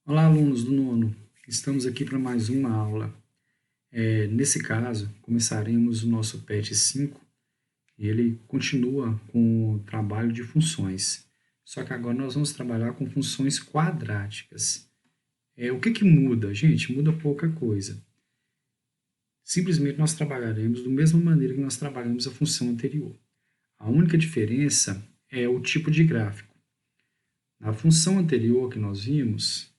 Olá, alunos do nono. Estamos aqui para mais uma aula. Nesse caso, começaremos o nosso PET 5 e ele continua com o trabalho de funções. Só que agora nós vamos trabalhar com funções quadráticas. O que muda? Gente, muda pouca coisa. Simplesmente nós trabalharemos da mesma maneira que nós trabalhamos a função anterior. A única diferença é o tipo de gráfico. Na função anterior que nós vimos,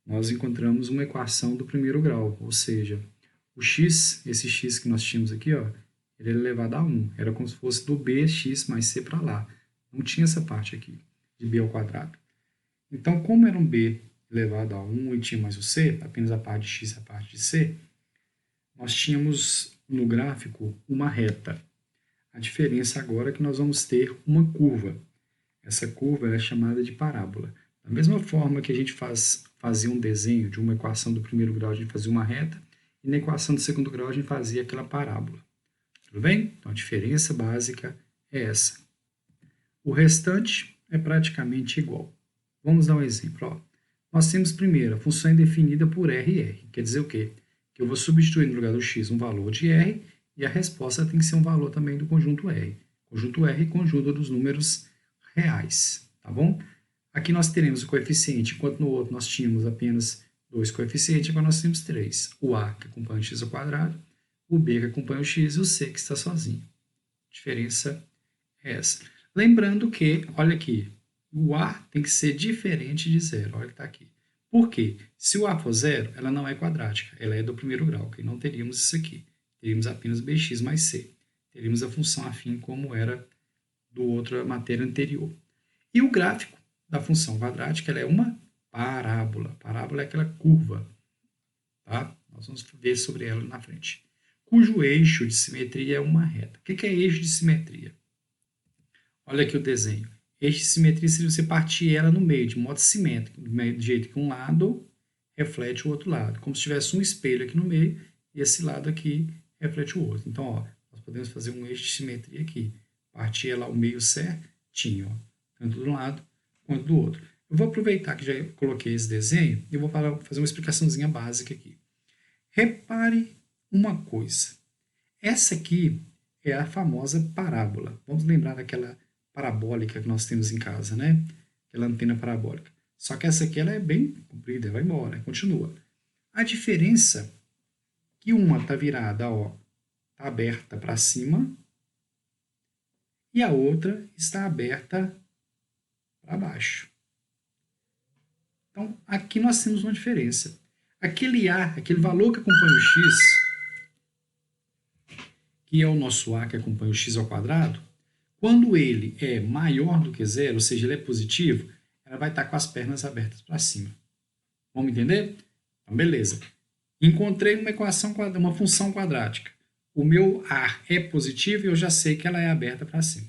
nós encontramos uma equação do primeiro grau, ou seja, o x, esse x que nós tínhamos aqui, ó, ele é elevado a 1. Era como se fosse do bx mais c para lá. Não tinha essa parte aqui, de b ao quadrado. Então, como era um b elevado a 1 e tinha mais o c, apenas a parte de x e a parte de c, nós tínhamos no gráfico uma reta. A diferença agora é que nós vamos ter uma curva. Essa curva é chamada de parábola. Da mesma forma que a gente fazia um desenho de uma equação do primeiro grau, a gente fazia uma reta, e na equação do segundo grau a gente fazia aquela parábola. Tudo bem? Então a diferença básica é essa. O restante é praticamente igual. Vamos dar um exemplo. Ó. Nós temos primeiro a função definida por R e R. Quer dizer o quê? Que eu vou substituir no lugar do x um valor de R e a resposta tem que ser um valor também do conjunto R. Conjunto R, conjunto dos números reais. Tá bom? Aqui nós teremos o coeficiente, enquanto no outro nós tínhamos apenas 2 coeficientes, agora nós temos 3. O a que acompanha o x ao quadrado, o b que acompanha o x e o c que está sozinho. A diferença é essa. Lembrando que, olha aqui, o a tem que ser diferente de zero. Olha que está aqui. Por quê? Se o a for zero, ela não é quadrática, ela é do primeiro grau, que não teríamos isso aqui. Teríamos apenas bx mais c. Teríamos a função afim como era do outra matéria anterior. E o gráfico da função quadrática ela é uma parábola. Parábola é aquela curva. Tá? Nós vamos ver sobre ela na frente. Cujo eixo de simetria é uma reta. O que é eixo de simetria? Olha aqui o desenho. Eixo de simetria seria você partir ela no meio, de modo simétrico, do jeito que um lado reflete o outro lado. Como se tivesse um espelho aqui no meio e esse lado aqui reflete o outro. Então, ó, nós podemos fazer um eixo de simetria aqui. Partir ela ao meio certinho, ó, tanto de um lado quanto do outro. Eu vou aproveitar que já coloquei esse desenho e vou fazer uma explicaçãozinha básica aqui. Repare uma coisa. Essa aqui é a famosa parábola. Vamos lembrar daquela parabólica que nós temos em casa, né? Aquela antena parabólica. Só que essa aqui ela é bem comprida, vai embora, continua. A diferença é que uma está virada, ó, está aberta para cima e a outra está aberta para baixo. Então, aqui nós temos uma diferença. Aquele A, aquele valor que acompanha o x, que é o nosso A que acompanha o x ao quadrado, quando ele é maior do que zero, ou seja, ele é positivo, ela vai estar com as pernas abertas para cima. Vamos entender? Então, beleza. Encontrei uma equação, uma função quadrática. O meu A é positivo e eu já sei que ela é aberta para cima.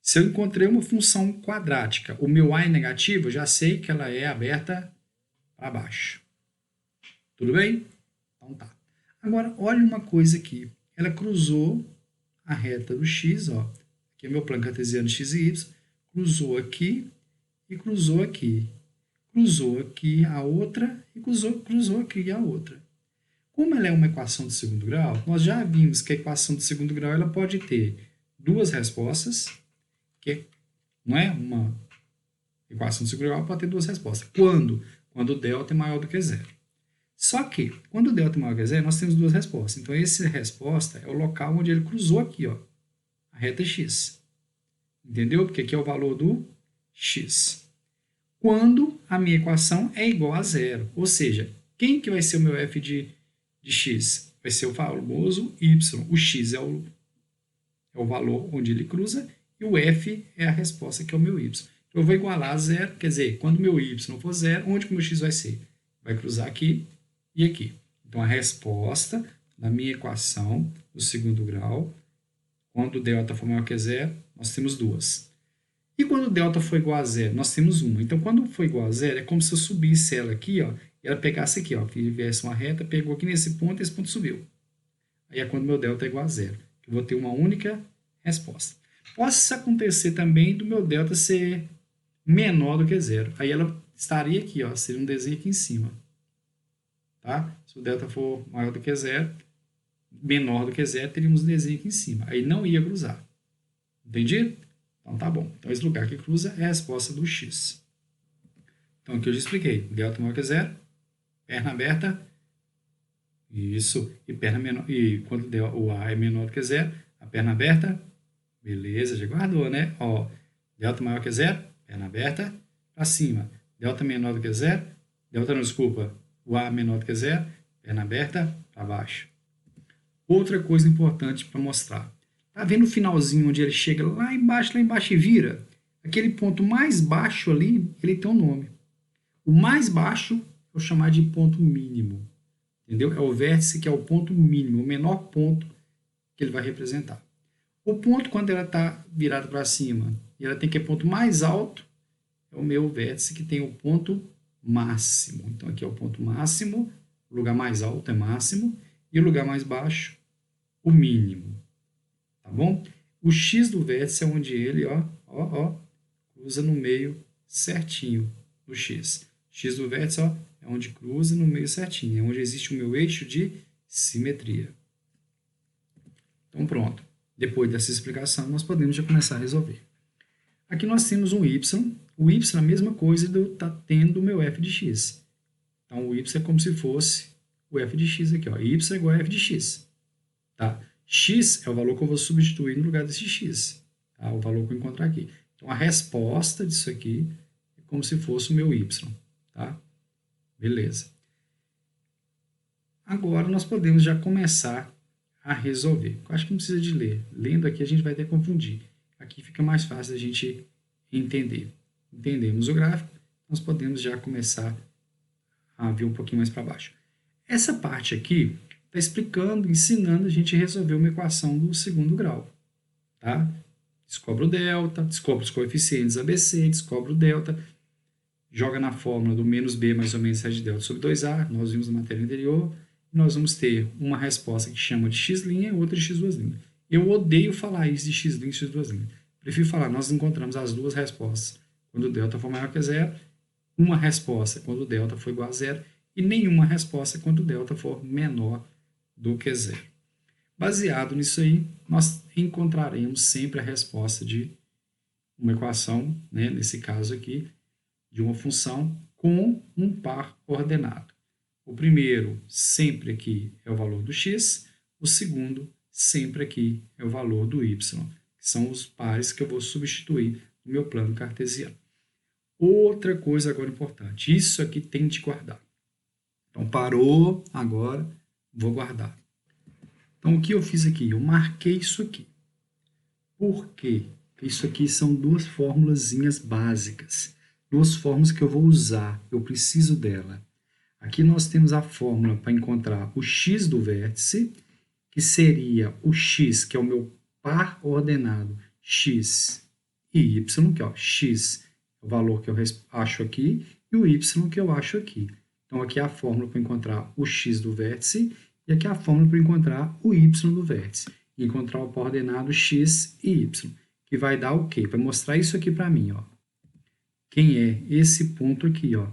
Se eu encontrei uma função quadrática, o meu A é negativo, eu já sei que ela é aberta para baixo. Tudo bem? Então tá. Agora, olha uma coisa aqui. Ela cruzou a reta do x, ó. Aqui é meu plano cartesiano x e y. Cruzou aqui e cruzou aqui. Cruzou aqui a outra e cruzou aqui a outra. Como ela é uma equação de segundo grau, nós já vimos que a equação de segundo grau ela pode ter duas respostas, que não é uma equação de segundo grau, pode ter duas respostas. Quando? Quando o delta é maior do que zero. Só que, quando o delta é maior que zero, nós temos duas respostas. Então, essa resposta é o local onde ele cruzou aqui, ó, a reta x. Entendeu? Porque aqui é o valor do x. Quando a minha equação é igual a zero. Ou seja, quem que vai ser o meu f de x? Vai ser o famoso y. O x é o valor onde ele cruza e o f é a resposta que é o meu y. Então, eu vou igualar a zero, quer dizer, quando meu y for zero, onde que o meu x vai ser? Vai cruzar aqui e aqui. Então, a resposta da minha equação do segundo grau, quando o delta for maior que zero, nós temos duas. E quando o delta for igual a zero, nós temos uma. Então, quando for igual a zero, é como se eu subisse ela aqui, ó, e ela pegasse aqui, ó, que tivesse uma reta, pegou aqui nesse ponto e esse ponto subiu. Aí é quando meu delta é igual a zero. Eu vou ter uma única resposta. Pode acontecer também do meu delta ser menor do que zero. Aí ela estaria aqui, ó, seria um desenho aqui em cima. Tá? Se o delta for maior do que zero, menor do que zero, teríamos um desenho aqui em cima. Aí não ia cruzar. Entendi? Então tá bom. Então esse lugar que cruza é a resposta do x. Então aqui eu já expliquei. Delta maior que zero, perna aberta, isso, e perna menor, e quando o A é menor do que zero, a perna aberta, beleza, já guardou, né? Ó, delta maior que zero, perna aberta, para cima. Delta menor do que zero, delta não, desculpa, o A menor do que zero, perna aberta, para baixo. Outra coisa importante para mostrar. Tá vendo o finalzinho onde ele chega lá embaixo e vira? Aquele ponto mais baixo ali, ele tem um nome. O mais baixo eu vou chamar de ponto mínimo. Entendeu? É o vértice que é o ponto mínimo, o menor ponto que ele vai representar. O ponto, quando ela está virada para cima e ela tem que é ponto mais alto, é o meu vértice que tem o ponto máximo. Então, aqui é o ponto máximo, o lugar mais alto é máximo, e o lugar mais baixo, o mínimo. Tá bom? O x do vértice é onde ele, cruza no meio certinho do x. X do vértice, ó, é onde cruza no meio certinho, é onde existe o meu eixo de simetria. Então, pronto. Depois dessa explicação, nós podemos já começar a resolver. Aqui nós temos um y. O y é a mesma coisa de eu estar tendo o meu f de x. Então, o y é como se fosse o f de x aqui. Ó. Y é igual a f de x. Tá? X é o valor que eu vou substituir no lugar desse x. Tá? O valor que eu encontrar aqui. Então, a resposta disso aqui é como se fosse o meu y. Tá? Beleza. Agora, nós podemos já começar a resolver. Eu acho que não precisa de ler. Lendo aqui, a gente vai até confundir. Aqui fica mais fácil a gente entender. Entendemos o gráfico, nós podemos já começar a ver um pouquinho mais para baixo. Essa parte aqui está explicando, ensinando a gente a resolver uma equação do segundo grau. Tá? Descobre o delta, descobre os coeficientes ABC, descobre o delta, joga na fórmula do menos B mais ou menos rad delta sobre 2A, nós vimos na matéria anterior, e nós vamos ter uma resposta que chama de x' e outra de x2'. Eu odeio falar isso de x' e x2'. Prefiro falar, nós encontramos as duas respostas quando o delta for maior que zero, uma resposta quando o delta for igual a zero, e nenhuma resposta quando o delta for menor do que zero. Baseado nisso aí, nós encontraremos sempre a resposta de uma equação, né, nesse caso aqui, de uma função com um par ordenado. O primeiro, sempre aqui, é o valor do x. O segundo, sempre aqui, é o valor do y, que são os pares que eu vou substituir no meu plano cartesiano. Outra coisa agora importante, isso aqui tem de guardar. Então, parou, agora vou guardar. Então, o que eu fiz aqui? Eu marquei isso aqui. Por quê? Porque isso aqui são duas formulazinhas básicas. Duas fórmulas que eu vou usar, eu preciso dela. Aqui nós temos a fórmula para encontrar o x do vértice, que seria o x, que é o meu par ordenado, x e y, que é x é o valor que eu acho aqui, e o y que eu acho aqui. Então, aqui é a fórmula para encontrar o x do vértice, e aqui é a fórmula para encontrar o y do vértice. E encontrar o par ordenado x e y, que vai dar o quê? Vai mostrar isso aqui para mim, ó. Quem é esse ponto aqui, ó.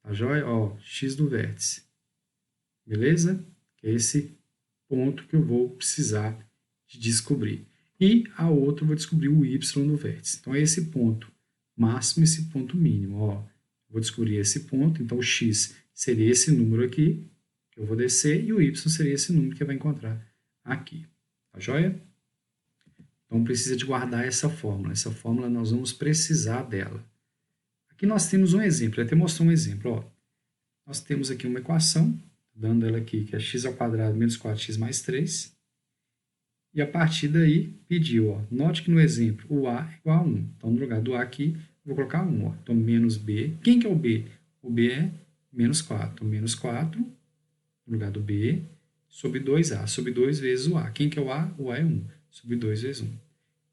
Tá joia? Ó, x do vértice. Beleza? Que é esse ponto que eu vou precisar de descobrir. E a outra eu vou descobrir o y do vértice. Então, é esse ponto máximo e esse ponto mínimo. Ó, vou descobrir esse ponto. Então, o x seria esse número aqui, que eu vou descer, e o y seria esse número que eu vou encontrar aqui. Tá joia? Então, precisa de guardar essa fórmula. Essa fórmula nós vamos precisar dela. Aqui nós temos um exemplo, ele até mostrou um exemplo. Ó. Nós temos aqui uma equação, dando ela aqui, que é x² menos 4x mais 3. E a partir daí, pediu, ó, note que no exemplo, o A é igual a 1. Então, no lugar do A aqui, eu vou colocar 1. Ó. Então, menos B. Quem que é o B? O B é menos 4. Então, menos 4, no lugar do B, sobre 2A. Sobre 2 vezes o A. Quem que é o A? O A é 1. Sobre 2 vezes 1.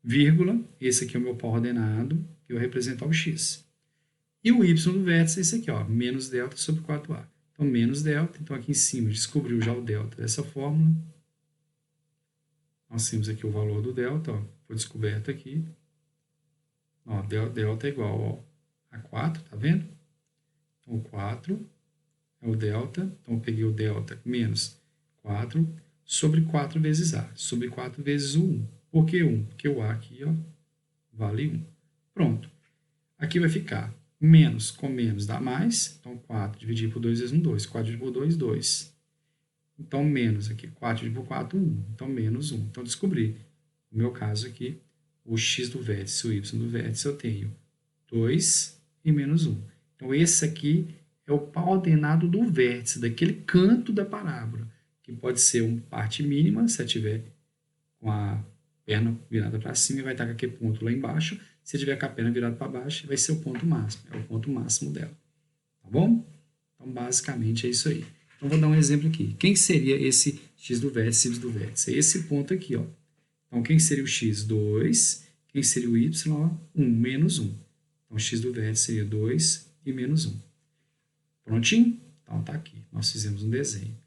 Vírgula, esse aqui é o meu par ordenado, que eu vou representar o x. E o y do vértice é esse aqui, ó, menos delta sobre 4a. Então, menos delta. Então, aqui em cima, descobriu já o delta dessa fórmula. Nós temos aqui o valor do delta, ó, foi descoberto aqui. Ó, delta é igual, ó, a 4, tá vendo? Então, o 4 é o delta, então eu peguei o delta menos 4 sobre 4 vezes A, sobre 4 vezes o 1. Por que 1? Porque o A aqui, ó, vale 1. Pronto. Aqui vai ficar menos com menos dá mais, então 4 dividido por 2 vezes 1, 2. 4 dividido por 2, 2. Então, menos aqui, 4 dividido por 4, 1. Então, menos 1. Então, descobri, no meu caso aqui, o x do vértice, o y do vértice, eu tenho 2 e menos 1. Então, esse aqui é o par ordenado do vértice, daquele canto da parábola, que pode ser uma parte mínima, se eu tiver com a perna virada para cima, vai estar com aquele ponto lá embaixo. Se tiver com a perna virada para baixo, vai ser o ponto máximo, é o ponto máximo dela. Tá bom? Então, basicamente, é isso aí. Então, vou dar um exemplo aqui. Quem seria esse x do vértice, y do vértice? É esse ponto aqui, ó. Então, quem seria o x? 2. Quem seria o y? 1, menos 1. Então, o x do vértice seria 2 e menos 1. Prontinho? Então, tá aqui. Nós fizemos um desenho.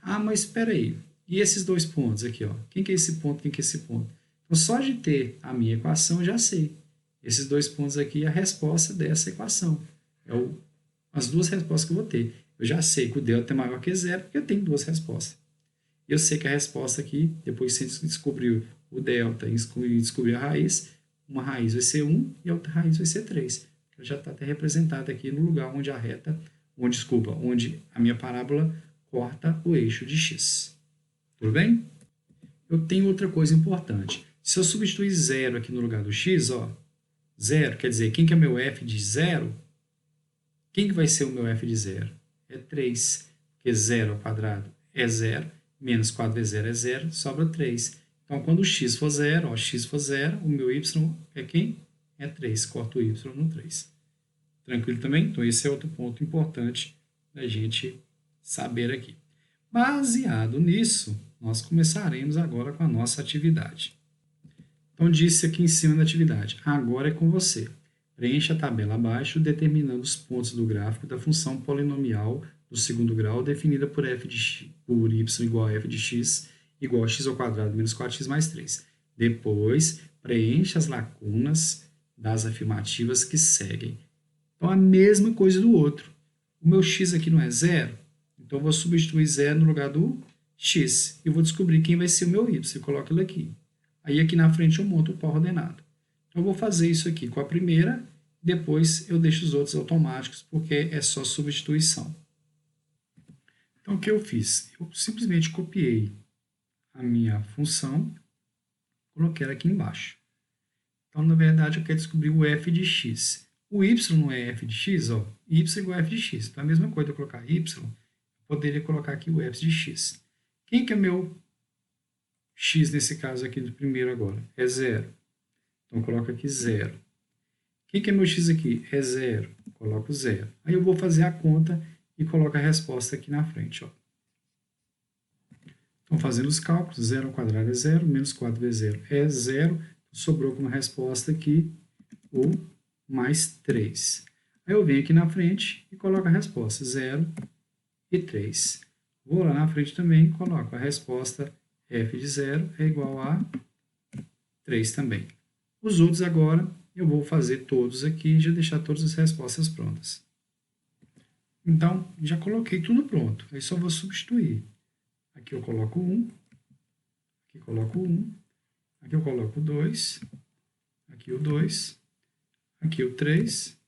Ah, mas espera aí. E esses dois pontos aqui, ó? Quem que é esse ponto? Quem que é esse ponto? Então, só de ter a minha equação, eu já sei. Esses dois pontos aqui é a resposta dessa equação. As duas respostas que eu vou ter. Eu já sei que o delta é maior que zero, porque eu tenho duas respostas. Eu sei que a resposta aqui, depois que você descobriu o delta e descobrir a raiz, uma raiz vai ser 1 e a outra raiz vai ser 3. Ela já está até representada aqui no lugar onde onde a minha parábola corta o eixo de x. Tudo bem? Eu tenho outra coisa importante. Se eu substituir zero aqui no lugar do x, ó, zero, quer dizer, quem que é meu f de zero? Quem que vai ser o meu f de zero? É 3, porque 0 ao quadrado é 0, menos 4 vezes 0 é 0, sobra 3. Então, quando o x for 0, ó, x for 0, o meu y é quem? É 3, corto o y no 3. Tranquilo também? Então, esse é outro ponto importante da gente saber aqui. Baseado nisso, nós começaremos agora com a nossa atividade. Então, disse aqui em cima da atividade, agora é com você. Preencha a tabela abaixo, determinando os pontos do gráfico da função polinomial do segundo grau, definida por y igual a f de x igual a x ao quadrado menos 4x mais 3. Depois, preencha as lacunas das afirmativas que seguem. Então, a mesma coisa do outro. O meu x aqui não é zero, então eu vou substituir zero no lugar do x e vou descobrir quem vai ser o meu y. Eu coloco ele aqui. Aí, aqui na frente, eu monto o par ordenado. Então, eu vou fazer isso aqui com a primeira, depois eu deixo os outros automáticos, porque é só substituição. Então, o que eu fiz? Eu simplesmente copiei a minha função, coloquei ela aqui embaixo. Então, na verdade, eu quero descobrir o f de x. O y não é f de x, ó. Y igual a f de x. Então, a mesma coisa eu colocar y, eu poderia colocar aqui o f de x. Quem que é meu x nesse caso aqui do primeiro agora? É 0. Então, eu coloco aqui 0. Quem que é meu x aqui? É 0. Coloco 0. Aí eu vou fazer a conta e coloco a resposta aqui na frente, ó. Então, fazendo os cálculos, 0 ao quadrado é 0, menos 4 vezes 0 é 0. Sobrou como resposta aqui o mais 3. Aí eu venho aqui na frente e coloco a resposta, 0 e 3. Vou lá na frente também e coloco a resposta f de 0 é igual a 3 também. Os outros agora eu vou fazer todos aqui e já deixar todas as respostas prontas. Então, já coloquei tudo pronto. Aí só vou substituir. Aqui eu coloco 1, aqui coloco 1, aqui eu coloco 2, aqui o 2, aqui o 3,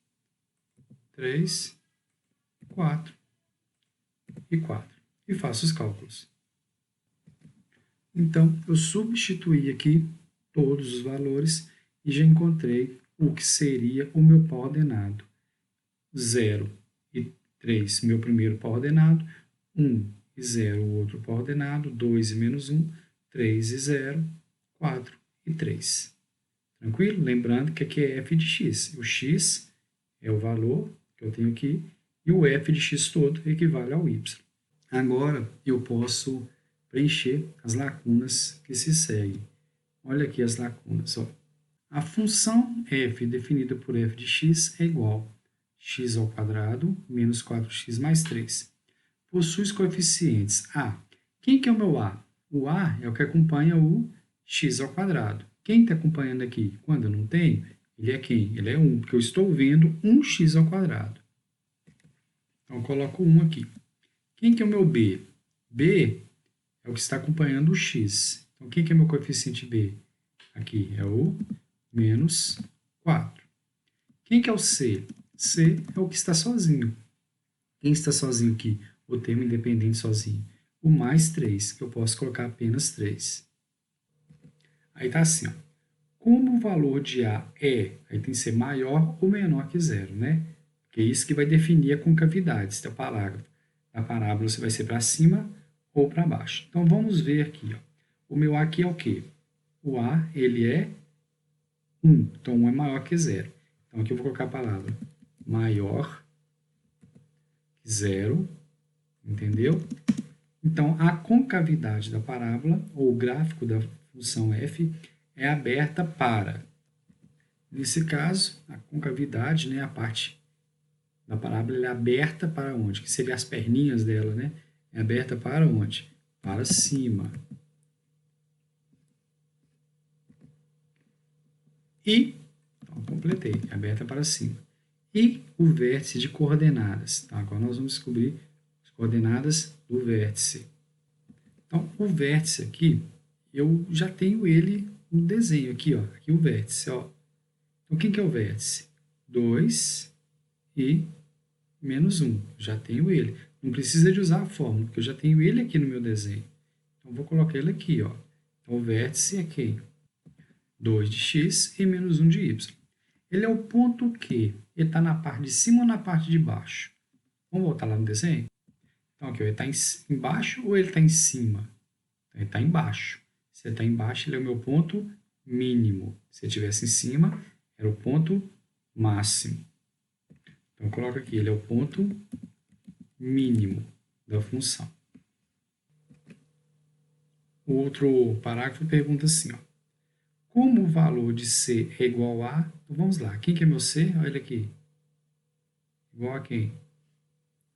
3, 4 e 4. E faço os cálculos. Então, eu substituí aqui todos os valores e já encontrei o que seria o meu par ordenado. 0 e 3, meu primeiro par ordenado. 1 e 0, o outro par ordenado. 2 e menos 1, 3 e 0, 4 e 3. Tranquilo? Lembrando que aqui é f de x. O x é o valor que eu tenho aqui e o f de x todo equivale ao y. Agora, eu posso preencher as lacunas que se seguem. Olha aqui as lacunas. Ó. A função f definida por f de x é igual a x ao quadrado menos 4x mais 3. Possui os coeficientes a. Quem que é o meu a? O a é o que acompanha o x ao quadrado. Quem está acompanhando aqui? Quando eu não tenho, Ele é quem? Ele é 1, porque eu estou vendo 1x ao quadrado. Então, eu coloco 1 aqui. Quem que é o meu b? b é o que está acompanhando o x. Então, quem que é meu coeficiente b? Aqui é o menos 4. Quem que é o c? c é o que está sozinho. Quem está sozinho aqui? O termo independente sozinho. O mais 3, que eu posso colocar apenas 3. Aí está assim, ó. Como o valor de A aí tem que ser maior ou menor que zero, né? Porque é isso que vai definir a concavidade, esse é o parágrafo. A parábola se vai ser para cima ou para baixo. Então, vamos ver aqui, ó. O meu A aqui é o quê? O A, ele é 1, então 1 é maior que zero. Então, aqui eu vou colocar a palavra maior que zero, entendeu? Então, a concavidade da parábola, ou o gráfico da função f, é aberta para, nesse caso, a concavidade, né, a parte da parábola, ela é aberta para onde? Que seria as perninhas dela, né? É aberta para onde? Para cima. E, então, completei, é aberta para cima. E o vértice de coordenadas. Então, agora nós vamos descobrir as coordenadas do vértice. Então, o vértice aqui, eu já tenho ele no desenho aqui, ó. Aqui o vértice, ó. Então, quem que é o vértice? 2 e menos 1. Já tenho ele. Não precisa de usar a fórmula, porque eu já tenho ele aqui no meu desenho. Então, vou colocar ele aqui, ó. Então, o vértice é quem? 2 de x e menos 1 de y. Ele é o ponto Q. Ele está na parte de cima ou na parte de baixo? Vamos voltar lá no desenho? Então, aqui, ó, ele está embaixo ou ele está em cima? Então, ele está embaixo. Se ele está embaixo, ele é o meu ponto mínimo. Se ele estivesse em cima, era o ponto máximo. Então, eu coloco aqui, ele é o ponto mínimo da função. O outro parágrafo pergunta assim, ó. Como o valor de C é igual a... Então, vamos lá. Quem que é meu C? Olha aqui. Igual a quem?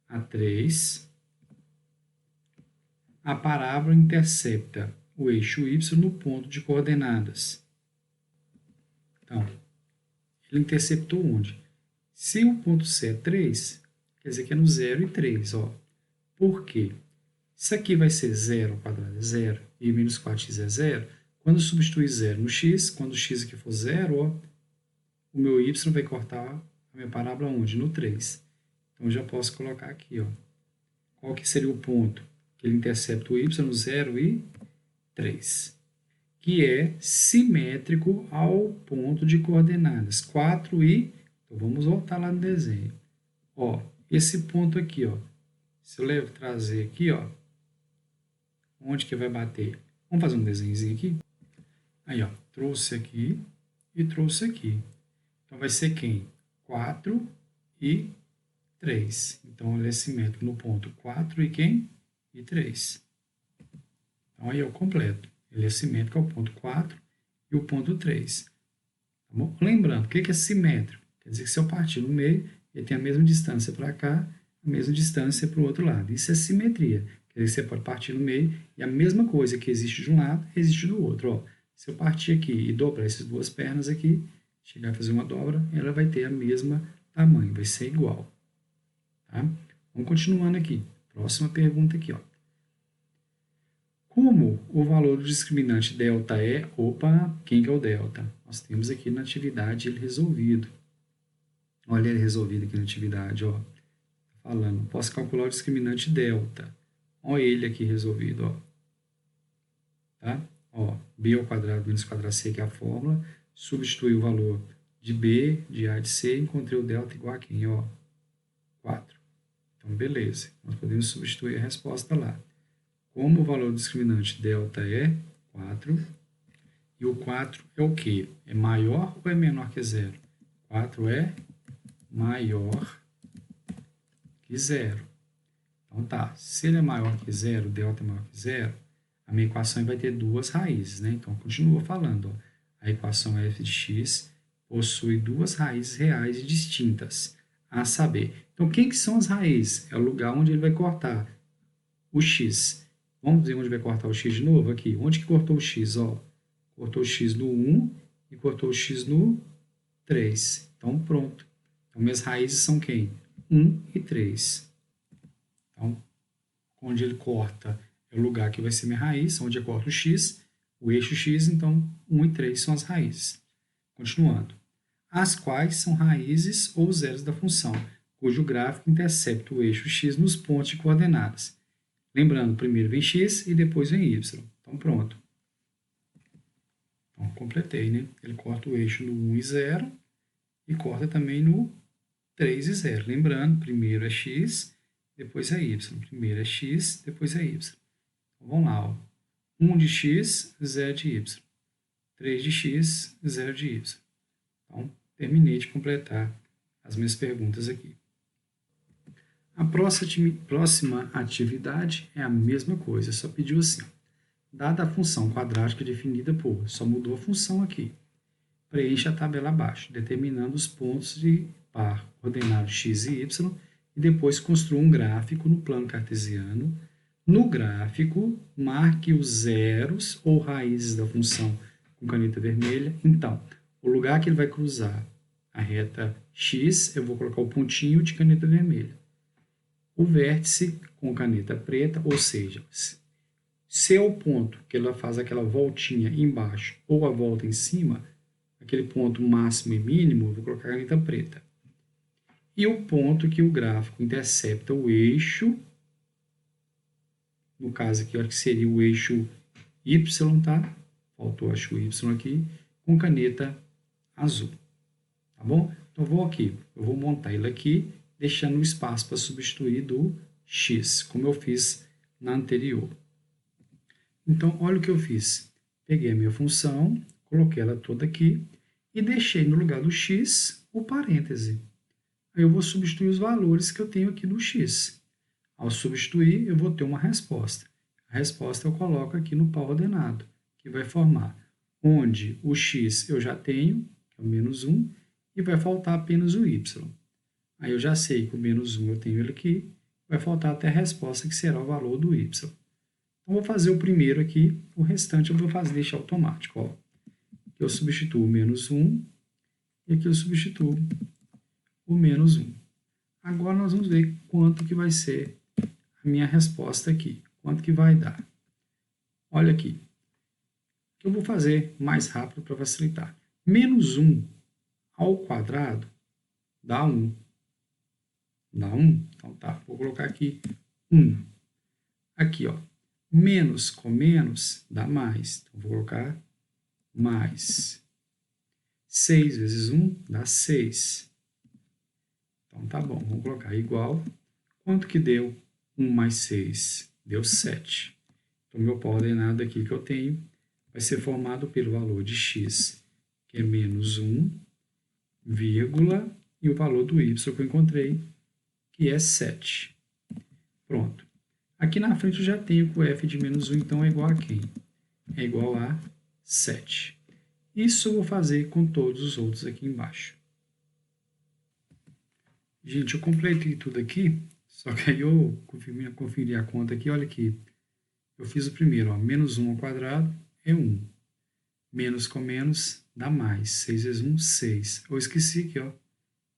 A 3. A parábola intercepta o eixo y no ponto de coordenadas. Então, ele interceptou onde? Se o ponto C é 3, quer dizer que é no 0 e 3. Ó. Por quê? Isso aqui vai ser 0 ao quadrado é 0 e menos 4x é 0. Quando eu substituir 0 no x, quando o x aqui for 0, ó, o meu y vai cortar a minha parábola onde? No 3. Então, eu já posso colocar aqui, ó. Qual que seria o ponto? Que ele intercepta o y no 0 e 3. Que é simétrico ao ponto de coordenadas 4 e... Então, vamos voltar lá no desenho. Ó, esse ponto aqui, ó. Se eu trazer aqui, ó. Onde que vai bater? Vamos fazer um desenhozinho aqui? Aí, ó. Trouxe aqui e trouxe aqui. Então, vai ser quem? 4 e 3. Então, ele é simétrico no ponto 4 e quem? E 3. Então, aí eu completo. Ele é simétrico ao ponto 4 e o ponto 3. Tá bom? Lembrando, o que é simétrico? Quer dizer que se eu partir no meio, ele tem a mesma distância para cá, a mesma distância para o outro lado. Isso é simetria. Quer dizer que você pode partir no meio e a mesma coisa que existe de um lado, existe do outro. Ó, se eu partir aqui e dobrar essas duas pernas aqui, chegar a fazer uma dobra, ela vai ter a mesma tamanho, vai ser igual. Tá? Vamos continuando aqui. Próxima pergunta aqui, ó. Como o valor do discriminante delta é... Opa, quem que é o delta? Nós temos aqui na atividade ele resolvido. Olha ele resolvido aqui na atividade, ó. Falando, posso calcular o discriminante delta. Olha ele aqui resolvido, ó. Tá? Ó, b ao quadrado menos quadrado c, que é a fórmula. Substitui o valor de b, de a, de c. Encontrei o delta igual a quem, ó? 4. Então, beleza. Nós podemos substituir a resposta lá. Como o valor do discriminante delta é 4, e o 4 é o quê? É maior ou é menor que zero? 4 é maior que zero. Então tá, se ele é maior que zero, delta é maior que zero, a minha equação vai ter duas raízes, né? Então, continua falando, ó. A equação f de x possui duas raízes reais e distintas, a saber. Então, quem que são as raízes? É o lugar onde ele vai cortar o x. Vamos ver onde vai cortar o x de novo? Aqui. Onde que cortou o x? Ó, cortou o x no 1 e cortou o x no 3. Então, pronto. Então, minhas raízes são quem? 1 e 3. Então, onde ele corta é o lugar que vai ser minha raiz, onde eu corto o x, o eixo x, então 1 e 3 são as raízes. Continuando. As quais são raízes ou zeros da função, cujo gráfico intercepta o eixo x nos pontos de coordenadas. Lembrando, primeiro vem x e depois vem y. Então, pronto. Então, completei, né? Ele corta o eixo no 1 e 0 e corta também no 3 e 0. Lembrando, primeiro é x, depois é y. Primeiro é x, depois é y. Então, vamos lá. Ó. 1 de x, 0 de y. 3 de x, 0 de y. Então, terminei de completar as minhas perguntas aqui. A próxima atividade é a mesma coisa, só pediu assim. Dada a função quadrática definida por, só mudou a função aqui. Preencha a tabela abaixo, determinando os pontos de par coordenados x e y, e depois construa um gráfico no plano cartesiano. No gráfico, marque os zeros ou raízes da função com caneta vermelha. Então, o lugar que ele vai cruzar a reta x, eu vou colocar o pontinho de caneta vermelha. O vértice com caneta preta, ou seja, se é o ponto que ela faz aquela voltinha embaixo ou a volta em cima, aquele ponto máximo e mínimo, eu vou colocar a caneta preta. E o ponto que o gráfico intercepta o eixo, no caso aqui, que seria o eixo y, tá? Faltou, acho, o y aqui, com caneta azul. Tá bom? Então, eu vou montar ele aqui, deixando o espaço para substituir do x, como eu fiz na anterior. Então, olha o que eu fiz. Peguei a minha função, coloquei ela toda aqui e deixei no lugar do x o parêntese. Aí eu vou substituir os valores que eu tenho aqui do x. Ao substituir, eu vou ter uma resposta. A resposta eu coloco aqui no par ordenado, que vai formar onde o x eu já tenho, que é o menos 1, e vai faltar apenas o y. Aí eu já sei que o menos 1 eu tenho ele aqui, vai faltar até a resposta, que será o valor do y. Então, vou fazer o primeiro aqui, o restante eu vou deixar automático. Ó. Aqui eu substituo o menos 1, e aqui eu substituo o menos 1. Agora nós vamos ver quanto que vai ser a minha resposta aqui, quanto que vai dar. Olha aqui, o que eu vou fazer mais rápido para facilitar. Menos 1 ao quadrado dá 1. Dá 1? Então tá, vou colocar aqui 1. Aqui, ó, menos com menos dá mais. Então, vou colocar mais. 6 vezes 1 dá 6. Então, tá bom, vamos colocar igual. Quanto que deu 1 mais 6? Deu 7. Então, meu par ordenado aqui que eu tenho vai ser formado pelo valor de x, que é menos 1, vírgula, e o valor do y que eu encontrei, que é 7. Pronto. Aqui na frente eu já tenho que o f de menos 1, então é igual a quem? É igual a 7. Isso eu vou fazer com todos os outros aqui embaixo. Gente, eu completei tudo aqui, só que aí eu conferi a conta aqui, olha aqui. Eu fiz o primeiro, ó, menos 1 ao quadrado é 1. Menos com menos dá mais. 6 vezes 1, 6. Eu esqueci aqui, ó,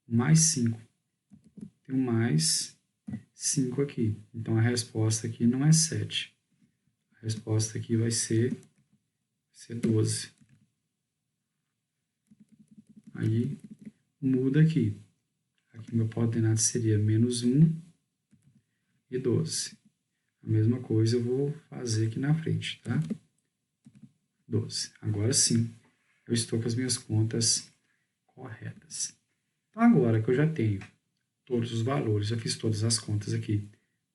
mais 5. Tem um mais 5 aqui. Então, a resposta aqui não é 7. A resposta aqui vai ser 12. Aí, muda aqui. Aqui, meu par ordenado seria menos 1 e 12. A mesma coisa eu vou fazer aqui na frente, tá? 12. Agora sim, eu estou com as minhas contas corretas. Então, agora que eu já tenho todos os valores, já fiz todas as contas aqui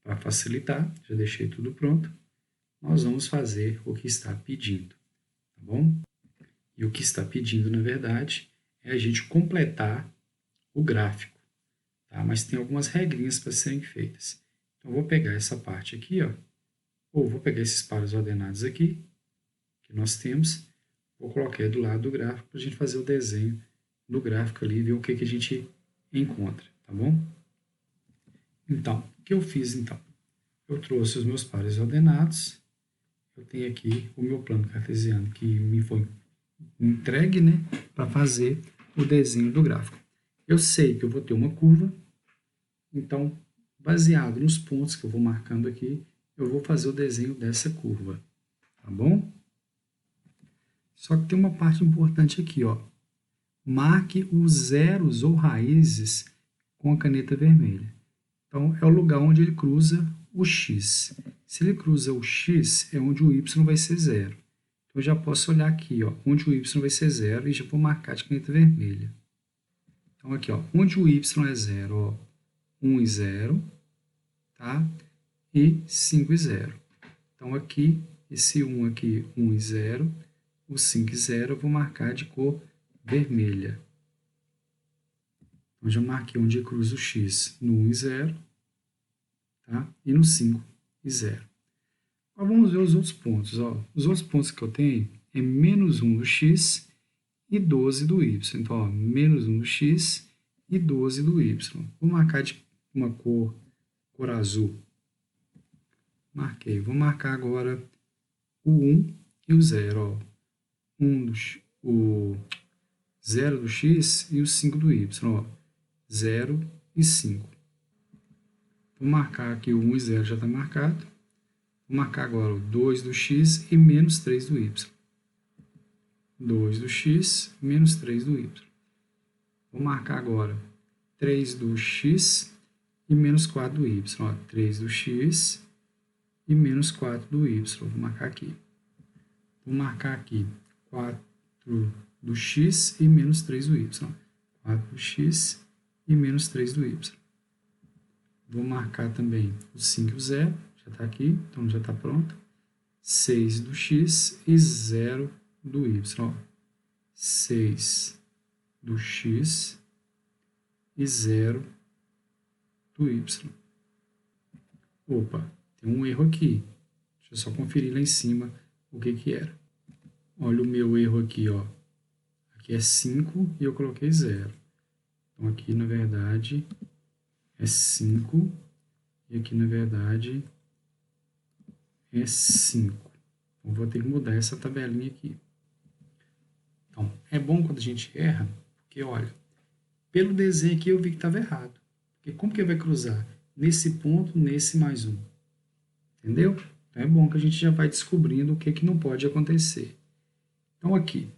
para facilitar, já deixei tudo pronto, nós vamos fazer o que está pedindo, tá bom? E o que está pedindo, na verdade, é a gente completar o gráfico, tá? Mas tem algumas regrinhas para serem feitas. Então, eu vou pegar essa parte aqui, ó, ou vou pegar esses pares ordenados aqui, que nós temos, vou colocar do lado do gráfico para a gente fazer o desenho do gráfico ali e ver o que a gente encontra, tá bom? Então, o que eu fiz então? Eu trouxe os meus pares ordenados, eu tenho aqui o meu plano cartesiano que me foi entregue, né, para fazer o desenho do gráfico. Eu sei que eu vou ter uma curva, então, baseado nos pontos que eu vou marcando aqui, eu vou fazer o desenho dessa curva, tá bom? Só que tem uma parte importante aqui, ó. Marque os zeros ou raízes com a caneta vermelha. Então, é o lugar onde ele cruza o x. Se ele cruza o x, é onde o y vai ser zero. Então, eu já posso olhar aqui, ó, onde o y vai ser zero e já vou marcar de caneta vermelha. Então, aqui, ó, onde o y é zero, ó, 1 e 0, tá? E 5 e 0. Então, aqui, esse 1 aqui, 1 e 0, o 5 e 0 eu vou marcar de cor vermelha. Então, já marquei onde cruza o x no 1 e 0, tá? E no 5 e 0. Agora vamos ver os outros pontos. Ó. Os outros pontos que eu tenho é menos 1 do x e 12 do y. Então, ó, menos 1 do x e 12 do y. Vou marcar de uma cor azul. Marquei. Vou marcar agora o 1 e o 0. Ó. O 0 do x e o 5 do y. Ó. 0 e 5. Vou marcar aqui o 1 e 0 já está marcado. Vou marcar agora o 2 do x e menos 3 do y. 2 do x menos 3 do y. Vou marcar agora 3 do x e menos 4 do y. Ó, 3 do x e menos 4 do y. Vou marcar aqui. Vou marcar aqui 4 do x e menos 3 do y. 4 do x e menos 3 do y. Vou marcar também o 5 e o 0. Já está aqui, então já está pronto. 6 do x e 0 do y. Ó. 6 do x e 0 do y. Opa, tem um erro aqui. Deixa eu só conferir lá em cima o que era. Olha o meu erro aqui, ó. Aqui é 5 e eu coloquei 0. Então, aqui, na verdade, é 5 e aqui, na verdade, é 5. Então, vou ter que mudar essa tabelinha aqui. Então, é bom quando a gente erra, porque, olha, pelo desenho aqui eu vi que estava errado. Porque como que vai cruzar? Nesse ponto, nesse mais um. Entendeu? Então, é bom que a gente já vai descobrindo o que não pode acontecer. Então, aqui,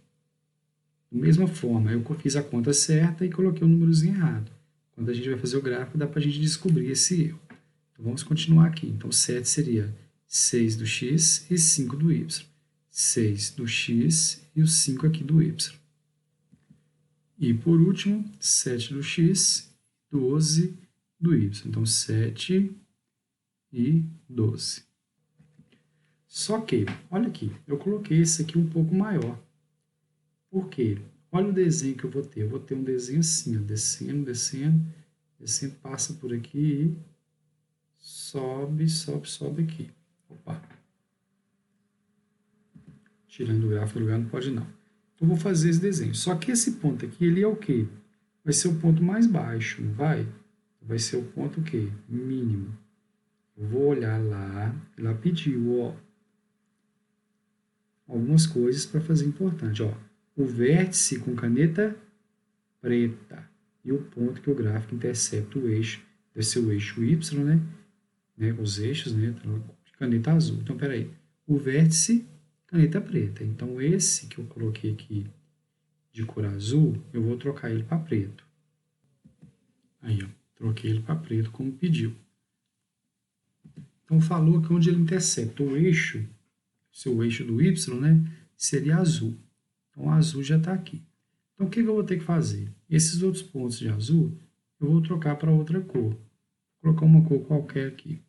da mesma forma, eu fiz a conta certa e coloquei o númerozinho errado. Quando a gente vai fazer o gráfico, dá para a gente descobrir esse erro. Então, vamos continuar aqui. Então, 7 seria 6 do x e 5 do y. 6 do x e o 5 aqui do y. E, por último, 7 do x, 12 do y. Então, 7 e 12. Só que, olha aqui, eu coloquei esse aqui um pouco maior. Por quê? Olha o desenho que eu vou ter. Eu vou ter um desenho assim, ó, descendo, descendo, descendo, passa por aqui e sobe, sobe, sobe aqui. Opa. Tirando o gráfico do lugar, não pode não. Então, eu vou fazer esse desenho. Só que esse ponto aqui, ele é o quê? Vai ser o ponto mais baixo, não vai? Vai ser o ponto o quê? Mínimo. Eu vou olhar lá, lá pediu, ó, algumas coisas para fazer importante, ó. O vértice com caneta preta e o ponto que o gráfico intercepta o eixo, deve ser o eixo Y, né? Os eixos, né? De caneta azul. Então, peraí. O vértice, caneta preta. Então, esse que eu coloquei aqui de cor azul, eu vou trocar ele para preto. Aí, ó. Troquei ele para preto como pediu. Então, falou que onde ele intercepta o eixo, seu eixo do Y, né? Seria azul. Então, o azul já está aqui. Então, o que eu vou ter que fazer? Esses outros pontos de azul, eu vou trocar para outra cor. Vou colocar uma cor qualquer aqui.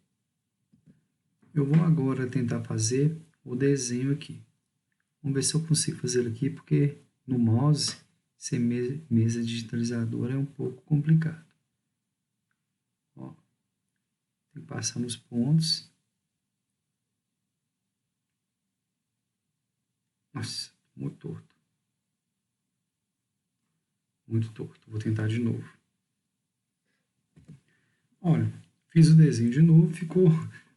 Eu vou agora tentar fazer o desenho aqui. Vamos ver se eu consigo fazer aqui, porque no mouse, sem mesa digitalizadora é um pouco complicado. Ó, tem que passar nos pontos. Nossa, muito torto. Muito torto. Vou tentar de novo. Olha, fiz o desenho de novo, ficou,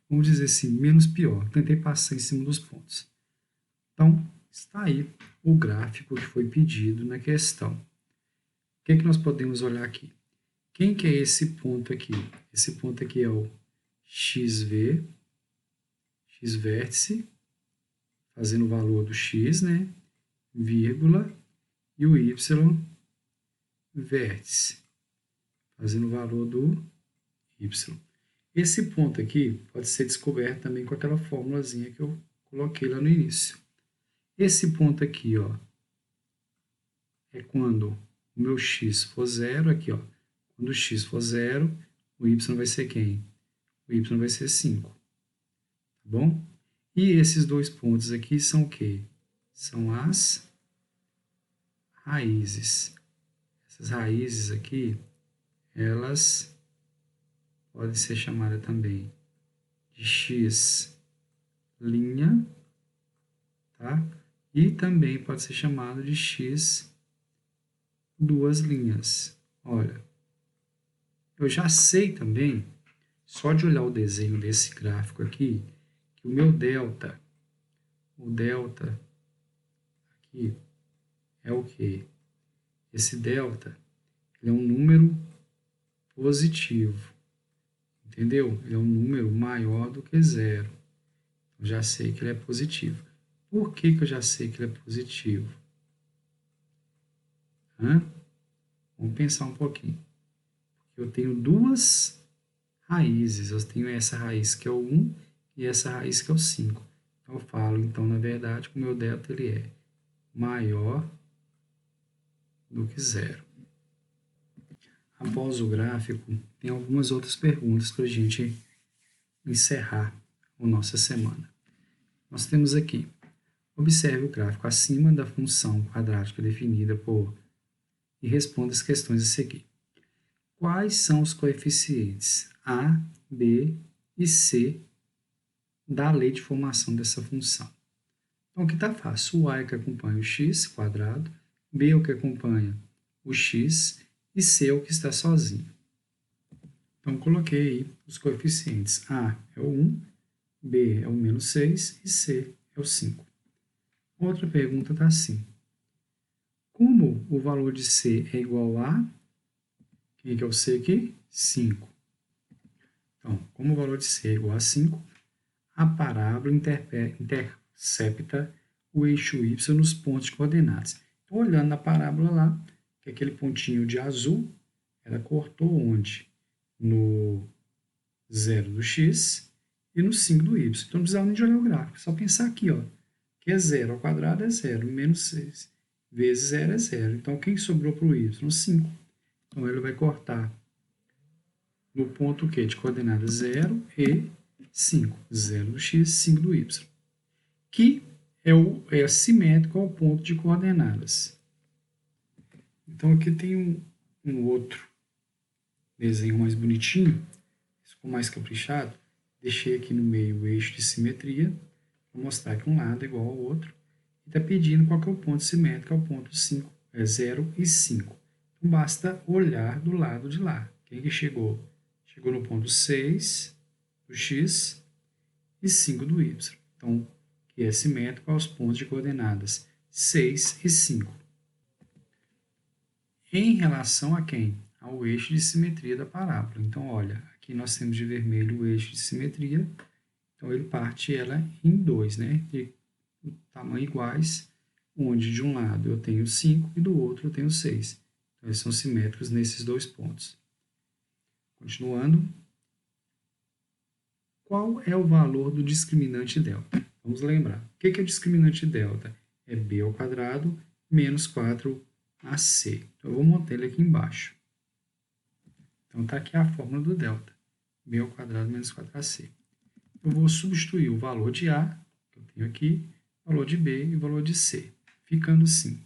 vamos dizer assim, menos pior. Tentei passar em cima dos pontos. Então, está aí o gráfico que foi pedido na questão. que nós podemos olhar aqui? Quem que é esse ponto aqui? Esse ponto aqui é o XV, x vértice, fazendo o valor do x, né? Vírgula, e o y vértice, fazendo o valor do y. Esse ponto aqui pode ser descoberto também com aquela formulazinha que eu coloquei lá no início. Esse ponto aqui, ó, é quando o meu x for zero, aqui, ó. Quando o x for zero, o y vai ser quem? O y vai ser 5. Tá bom? E esses dois pontos aqui são o quê? São as raízes. Essas raízes aqui, elas podem ser chamadas também de x', tá? E também pode ser chamado de x duas linhas. Olha, eu já sei também, só de olhar o desenho desse gráfico aqui, que o meu delta, o delta aqui é o quê? Esse delta, ele é um número positivo, entendeu? Ele é um número maior do que zero. Eu já sei que ele é positivo. Por que eu já sei que ele é positivo? Vamos pensar um pouquinho. Eu tenho duas raízes. Eu tenho essa raiz que é o 1 e essa raiz que é o 5. Então, eu falo, então, na verdade, que o meu delta ele é maior do que zero. Após o gráfico, tem algumas outras perguntas para a gente encerrar a nossa semana. Nós temos aqui, observe o gráfico acima da função quadrática definida por e responda as questões a seguir. Quais são os coeficientes A, B e C da lei de formação dessa função? Então, aqui está fácil. O A é o que acompanha o x quadrado, B é o que acompanha o x e C é o que está sozinho. Então, coloquei aí os coeficientes. A é o 1, B é o menos 6 e C é o 5. Outra pergunta está assim. Como o valor de C é igual a... Quem que é o C aqui? 5. Então, como o valor de C é igual a 5, a parábola intercepta o eixo y nos pontos de coordenadas. Então, olhando na parábola lá, que aquele pontinho de azul, ela cortou onde? No 0 do x e no 5 do y. Então, não precisava nem de olhar o gráfico, só pensar aqui, ó, que é 0 ao quadrado é 0, menos 6 vezes 0 é 0. Então, quem sobrou para o y? 5. Então, ele vai cortar no ponto Q de coordenadas 0 e 5. 0 do x, 5 do y. Que é simétrico ao ponto de coordenadas. Então, aqui tem um outro desenho mais bonitinho. Ficou mais caprichado. Deixei aqui no meio o eixo de simetria. Vou mostrar que um lado é igual ao outro. E está pedindo qual que é o ponto simétrico ao ponto 5. É 0 e 5. Então, basta olhar do lado de lá. Quem que chegou? Chegou no ponto 6 do x e 5 do y. Então, que é simétrico aos pontos de coordenadas 6 e 5. Em relação a quem? Ao eixo de simetria da parábola. Então, olha, aqui nós temos de vermelho o eixo de simetria. Então, ele parte ela em dois, né? De tamanho iguais, onde de um lado eu tenho 5 e do outro eu tenho 6. Então, eles são simétricos nesses dois pontos. Continuando. Qual é o valor do discriminante delta? Vamos lembrar. O que é o discriminante delta? É b ao quadrado menos 4ac. Então, eu vou montar ele aqui embaixo. Então, está aqui a fórmula do delta. B ao quadrado menos 4ac. Eu vou substituir o valor de A, que eu tenho aqui, o valor de B e o valor de C. Ficando assim.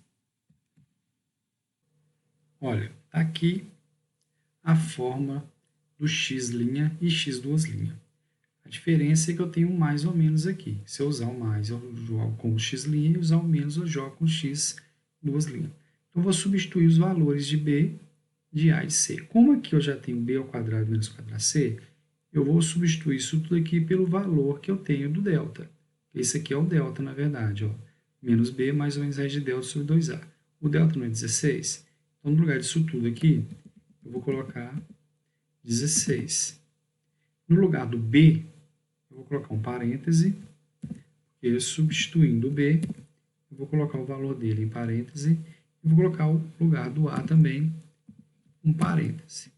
Olha, está aqui a forma do x' e x duas linhas. A diferença é que eu tenho um mais ou menos aqui. Se eu usar o mais, eu jogo com o x' e usar o menos, eu jogo com x duas linhas. Então, eu vou substituir os valores de B, de A e de C. Como aqui eu já tenho B ao quadrado menos 4ac, eu vou substituir isso tudo aqui pelo valor que eu tenho do delta. Esse aqui é o delta, na verdade. Ó. Menos B mais ou menos raiz de delta sobre 2A. O delta não é 16? Então, no lugar disso tudo aqui, eu vou colocar 16. No lugar do B, eu vou colocar um parêntese, porque substituindo o B, eu vou colocar o valor dele em parêntese, e vou colocar o lugar do A também, um parêntese.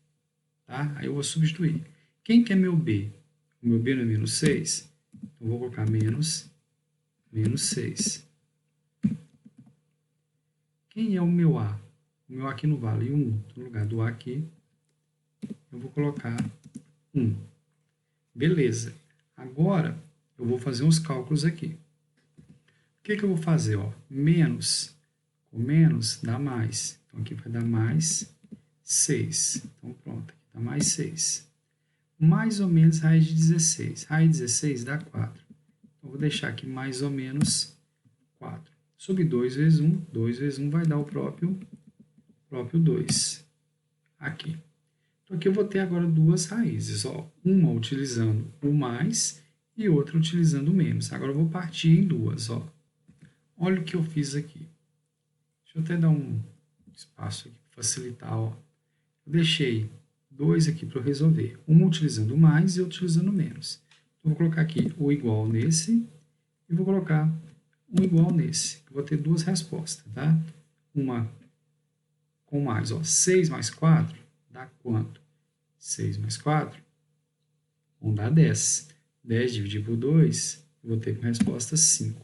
Tá? Aí eu vou substituir. Quem que é meu B? O meu B não é menos 6? Então, eu vou colocar menos 6. Quem é o meu A? O meu A aqui não vale 1. Então, no lugar do A aqui, eu vou colocar 1. Beleza. Agora, eu vou fazer uns cálculos aqui. O que eu vou fazer? Ó? Menos com menos dá mais. Então, aqui vai dar mais 6. Então, pronto. Aqui dá mais 6. Mais ou menos raiz de 16. Raiz de 16 dá 4. Então, vou deixar aqui mais ou menos 4. Sobre 2 vezes 1, 2 vezes 1 vai dar o próprio 2. Aqui. Então, aqui eu vou ter agora duas raízes. Ó. Uma utilizando o mais e outra utilizando o menos. Agora eu vou partir em duas. Ó. Olha o que eu fiz aqui. Deixa eu até dar um espaço aqui para facilitar. Ó. Eu deixei dois aqui para eu resolver. Uma utilizando o mais e outra utilizando o menos. Então, vou colocar aqui o igual nesse e vou colocar um igual nesse. Eu vou ter duas respostas, tá? Uma com mais, ó. 6 mais 4 dá quanto? 6 mais 4 vão dar 10. 10 dividido por 2, eu vou ter como resposta 5.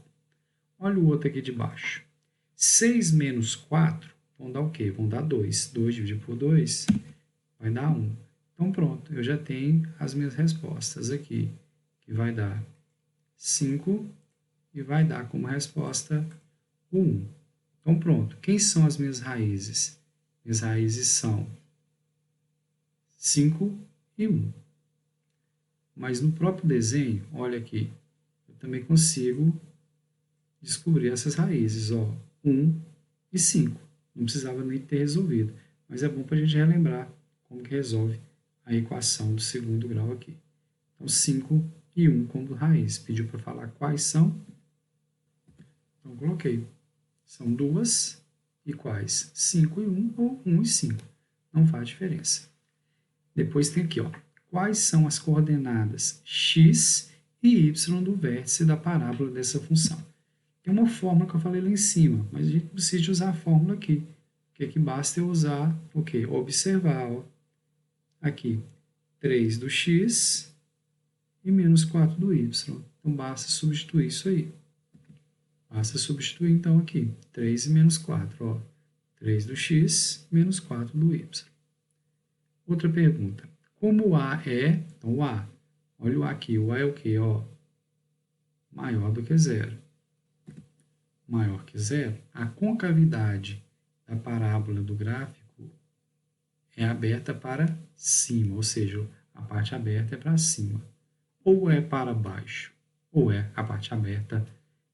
Olha o outro aqui de baixo. 6 menos 4 vão dar o quê? Vão dar 2. 2 dividido por 2 vai dar 1. Então, pronto, eu já tenho as minhas respostas aqui, que vai dar 5 e vai dar como resposta o 1. Então, pronto. Quem são as minhas raízes? Minhas raízes são 5 e 1. Mas no próprio desenho, olha aqui, eu também consigo descobrir essas raízes, ó, 1 e 5. Não precisava nem ter resolvido, mas é bom para a gente relembrar como que resolve a equação do segundo grau aqui. Então, 5 e 1 como raiz. Pediu para falar quais são. Então, coloquei. São duas iguais, 5 e 1 ou 1 e 5. Não faz diferença. Depois tem aqui, ó, quais são as coordenadas x e y do vértice da parábola dessa função. Tem uma fórmula que eu falei lá em cima, mas a gente não precisa de usar a fórmula aqui. O que basta eu usar o quê? Observar, ó, aqui, 3 do x e menos 4 do y. Então, basta substituir isso aí. Basta substituir, então, aqui, 3 e menos 4. Ó, 3 do x menos 4 do y. Outra pergunta. Como o A é... Então, o A. Olha o A aqui. O A é o quê? Ó, maior do que zero. Maior que zero. A concavidade da parábola do gráfico é aberta para cima. Ou seja, a parte aberta é para cima. Ou é para baixo. Ou é a parte aberta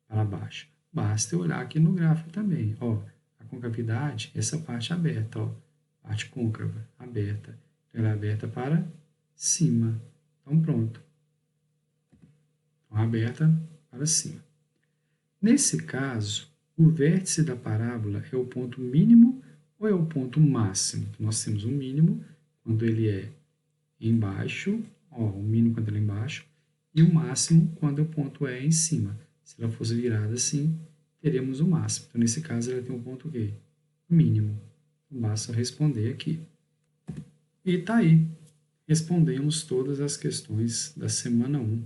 para baixo. Basta eu olhar aqui no gráfico também. Ó, a concavidade, essa parte aberta, ó, parte côncava, aberta. Ela é aberta para cima. Então, pronto. Então, aberta para cima. Nesse caso, o vértice da parábola é o ponto mínimo ou é o ponto máximo? Nós temos o mínimo quando ele é embaixo, ó, o mínimo quando ele é embaixo, e o máximo quando o ponto é em cima. Se ela fosse virada assim, teríamos o máximo. Então, nesse caso, ela tem um ponto quê? Mínimo. Basta responder aqui. E tá aí. Respondemos todas as questões da semana 1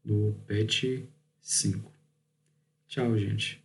do PET 5. Tchau, gente.